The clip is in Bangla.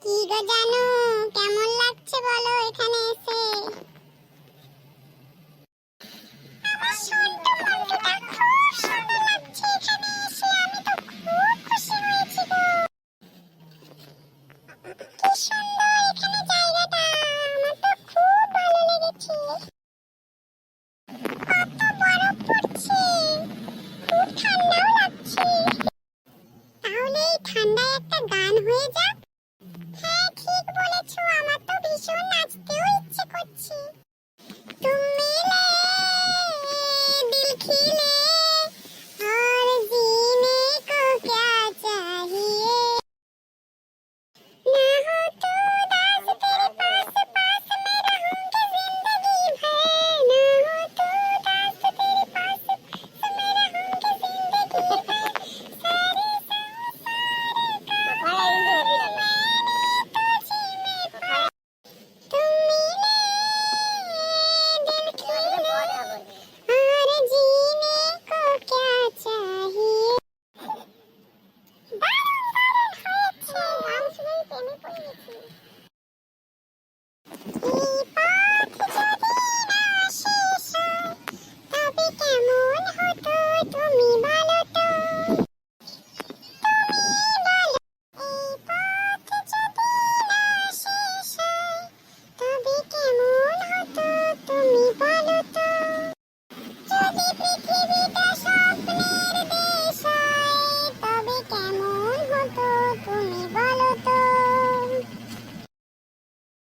কি গো জানো, কেমন লাগছে বলো এখানে এসে? আমার ছোট্ট বন্ধুটা খুব সুন্দর লাগছে এখানে এসে, আমি তো খুব খুশি হয়েছি গো। কি সুন্দর এখানে জায়গাটা, আমার তো খুব ভালো লেগেছে। কত বরফ পড়ছে, খুব ঠান্ডাও লাগছে। তাহলে এই ঠান্ডায় একটা গান হয়ে যাক। হ্যাঁ ঠিক বলেছো, আমার তো ভীষণ নাচতেও ইচ্ছে করছে। तुम मिले दिल खिले और जीने को क्या चाहिए, ना हो तू उदास तेरे पास पास मैं रहूंगी जिंदगी भर, ना हो तू उदास तेरे पास मैं रहूंगी जिंदगी भर, सारे संसार का मैंने तुझी में पाया। तुम मिले दिल खिले और जीने को क्या चाहिए। দারুণ দারুণ হয়েছে, গান শুনেই প্রেমে পড়ে গেছি। এই পথ যদি না শেষ হয় তবে কেমন হতো তুমি বলো তো, তুমি বলো। এই পথ যদি না শেষ হয় তবে কেমন হতো তুমি বলো তো, যদি